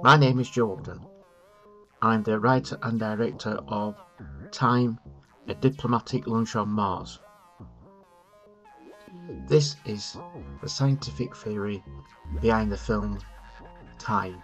My name is Joe Ogden. I'm the writer and director of Time, a Diplomatic Lunch on Mars. This is the scientific theory behind the film Time.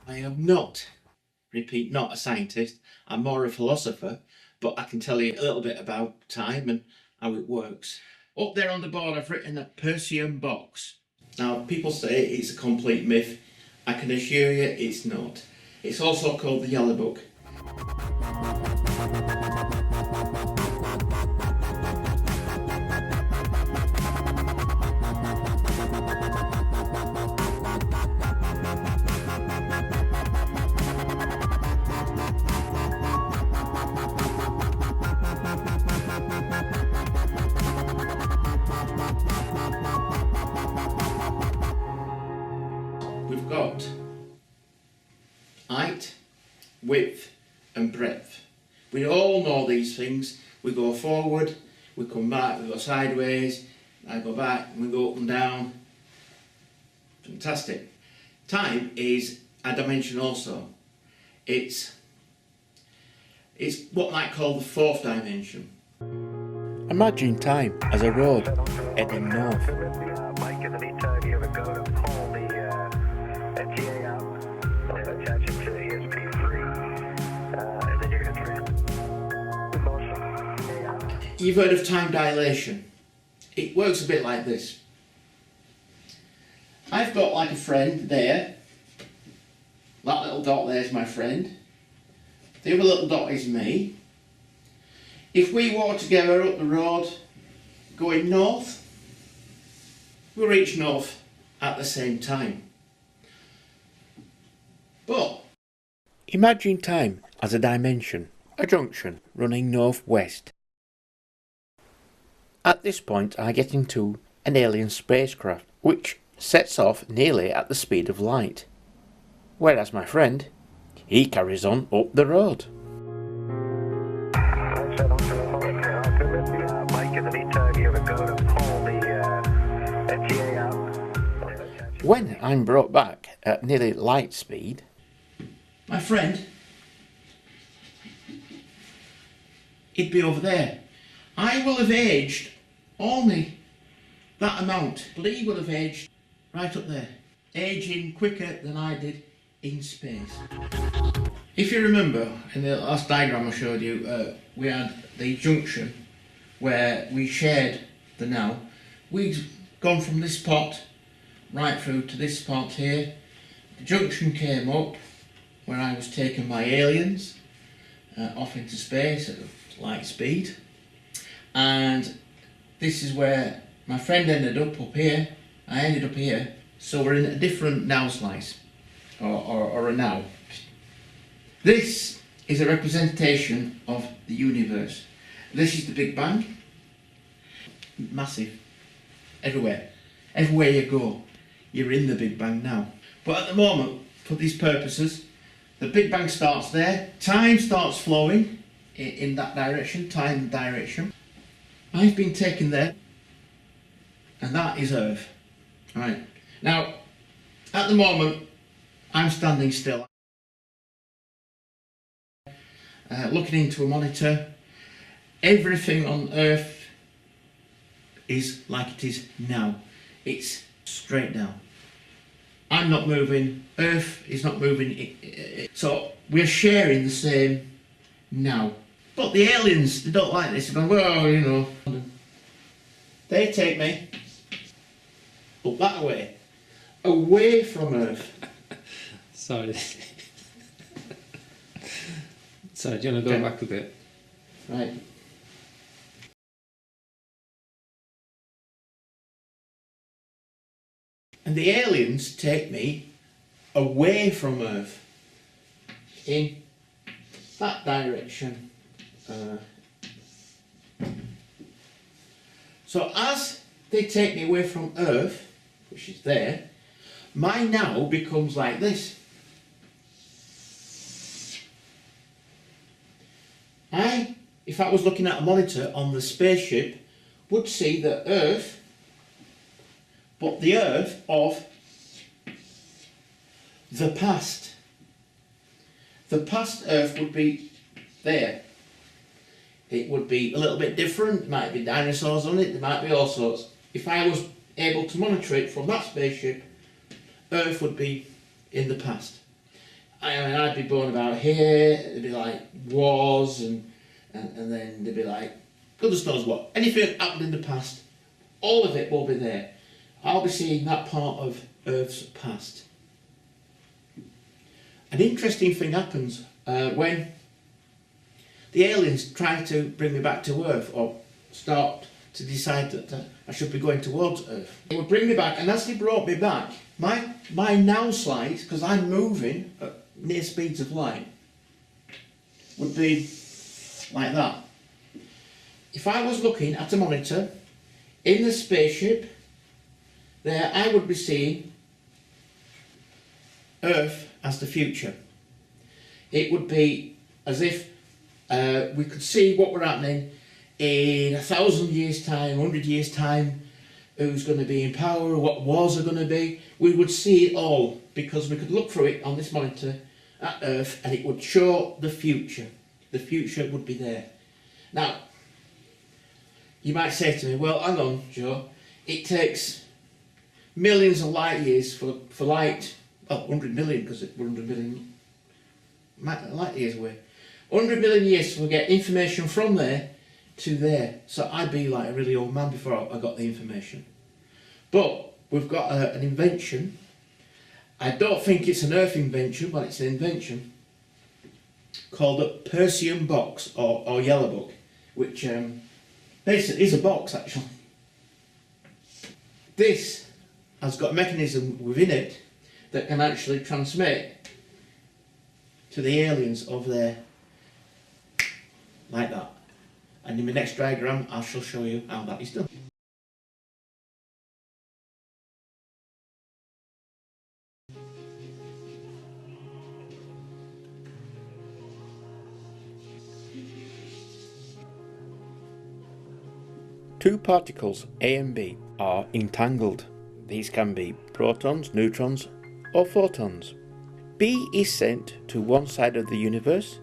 I am not, repeat, not a scientist. I'm more a philosopher, but I can tell you a little bit about time and how it works. Up there on the board I've written a Persian box. Now people say it's a complete myth. I can assure you it's not. It's also called the Yellow Book. We've got height, width and breadth. We all know these things. We go forward, we come back, we go sideways, I go back, we go up and down. Fantastic. Time is a dimension also. It's what I might call the fourth dimension. Imagine time as a road heading north. Mike, in the meantime, you have a go to pull the NTA out, attach it to the ESP3, and then you're going to transmit. You've heard of time dilation. It works a bit like this. I've got like a friend there. That little dot there is my friend. The other little dot is me. If we walk together up the road going north, we'll reach north at the same time. But imagine time as a dimension, a junction running north-west. At this point I get into an alien spacecraft which sets off nearly at the speed of light, whereas my friend, he carries on up the road. Mike, in the meantime, you have a go to pull the NTA out. When I'm brought back at nearly light speed, my friend, he'd be over there. I will have aged only that amount, but he will have aged right up there, aging quicker than I did in space. If you remember, in the last diagram I showed you, we had the junction where we shared the now. We'd gone from this spot right through to this spot here. The junction came up where I was taken by aliens off into space at light speed, and this is where my friend ended up here. I ended up here, so we're in a different now slice, or a now. This is a representation of the universe. This is the Big Bang. Massive. Everywhere. Everywhere you go, you're in the Big Bang now. But at the moment, for these purposes, the Big Bang starts there. Time starts flowing in that direction, time direction. I've been taken there, and that is Earth. Right. Now, at the moment, I'm standing still. Looking into a monitor. Everything on Earth is like it is now. It's straight down. I'm not moving, Earth is not moving, so we're sharing the same now. But the aliens, they don't like this. They're going, well, you know. They take me up that way, away from Earth. Sorry. Sorry, do you want to go back a bit? Right. And the aliens take me away from Earth in that direction. So as they take me away from Earth, which is there, mine now becomes like this. If I was looking at a monitor on the spaceship, would see the Earth, but the Earth of the past. The past Earth would be there. It would be a little bit different. There might be dinosaurs on it, there might be all sorts. If I was able to monitor it from that spaceship, Earth would be in the past. I mean, I'd be born about here, it'd be like wars, and then there'd be like, goodness knows what. Anything that happened in the past, all of it will be there. I'll be seeing that part of Earth's past. An interesting thing happens when the aliens try to bring me back to Earth, or start to decide that I should be going towards Earth. They would bring me back, and as they brought me back, my now slide, because I'm moving at near speeds of light, would be like that. If I was looking at a monitor in the spaceship, there I would be seeing Earth as the future. It would be as if we could see what were happening in 1,000 years time, 100 years time, who's going to be in power, what wars are going to be. We would see it all because we could look through it on this monitor at Earth, and it would show the future. The future would be there. Now, you might say to me, well, hang on, Joe, it takes millions of light years for light, 100 million, because we're 100 million light years away. 100 million years to get information from there to there. So I'd be like a really old man before I got the information. But we've got an invention. I don't think it's an Earth invention, but it's an invention called a Persian box or yellow book, which basically is a box actually. This has got a mechanism within it that can actually transmit to the aliens over there like that. And in my next diagram I shall show you how that is done. Two particles A and B are entangled. These can be protons, neutrons or photons. B is sent to one side of the universe,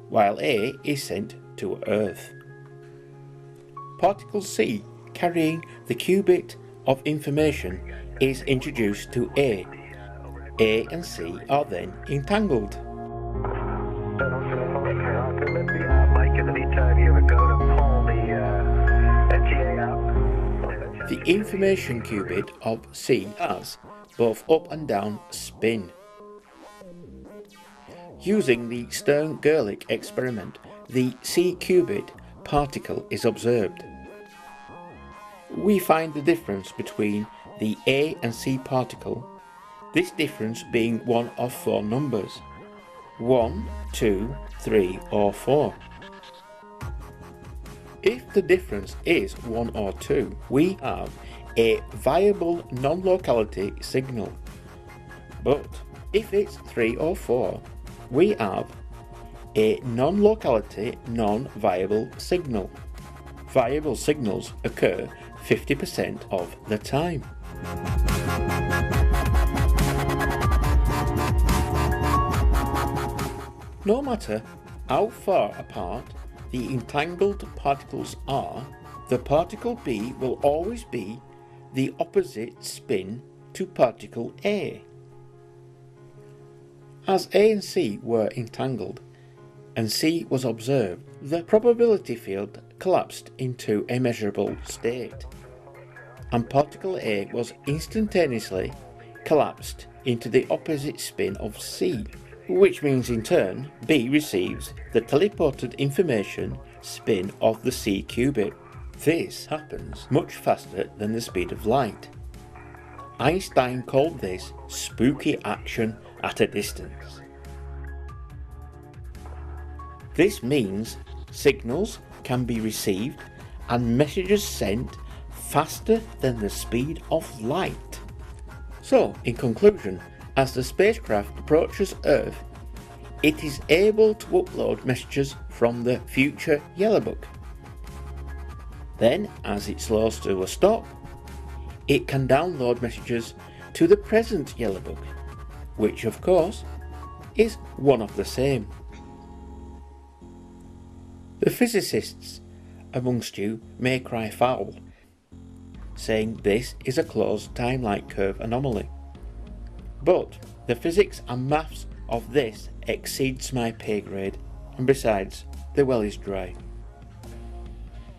while A is sent to Earth. Particle C, carrying the qubit of information, is introduced to A. A and C are then entangled. Mike, in the meantime, you have a go to pull the GA out. The information qubit of C has both up and down spin. Using the Stern-Gerlich experiment, the C qubit particle is observed. We find the difference between the A and C particle, this difference being one of four numbers: 1, 2, 3 or 4. If the difference is 1 or 2, we have a viable non-locality signal. But if it's 3 or 4, we have a non-locality, non-viable signal. Viable signals occur 50% of the time. No matter how far apart the entangled particles are, the particle B will always be the opposite spin to particle A. As A and C were entangled, and C was observed, the probability field collapsed into a measurable state, and particle A was instantaneously collapsed into the opposite spin of C, which means in turn B receives the teleported information spin of the C qubit. This happens much faster than the speed of light. Einstein called this spooky action at a distance. This means signals can be received and messages sent faster than the speed of light. So, in conclusion, as the spacecraft approaches Earth, it is able to upload messages from the future Yellow Book. Then, as it slows to a stop, it can download messages to the present Yellow Book, which of course is one of the same. The physicists amongst you may cry foul, saying this is a closed time-like curve anomaly. But the physics and maths of this exceeds my pay grade, and besides, the well is dry.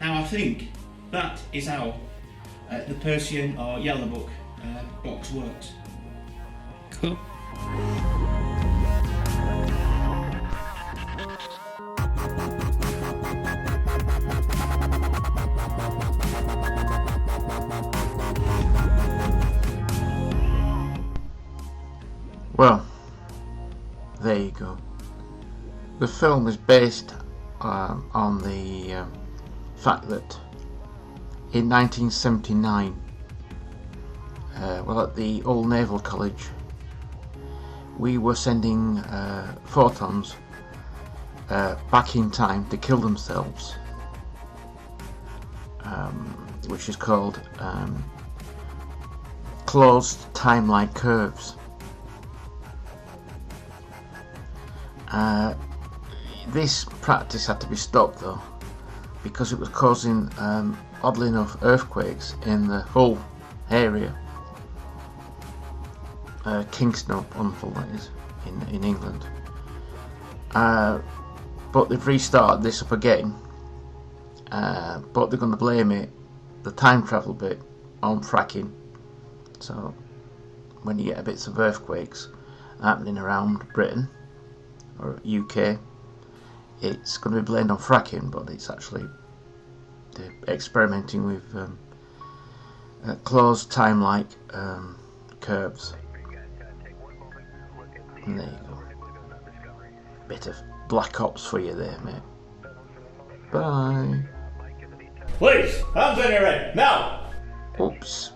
Now I think that is how the Persian or Yellow Book box works. Cool. Well, there you go. The film is based on the fact that in 1979, at the Old Naval College, we were sending photons back in time to kill themselves, which is called closed time-like curves. This practice had to be stopped though, because it was causing, oddly enough, earthquakes in the whole area. Kingston upon Hull, that is, in England. But they've restarted this up again, but they're going to blame it, the time travel bit, on fracking. So when you get bits of earthquakes happening around Britain or UK, it's going to be blamed on fracking, but it's actually they're experimenting with closed time-like curves. And there you go. Bit of Black Ops for you there, mate. Bye. Please, hands on your head, now! Oops.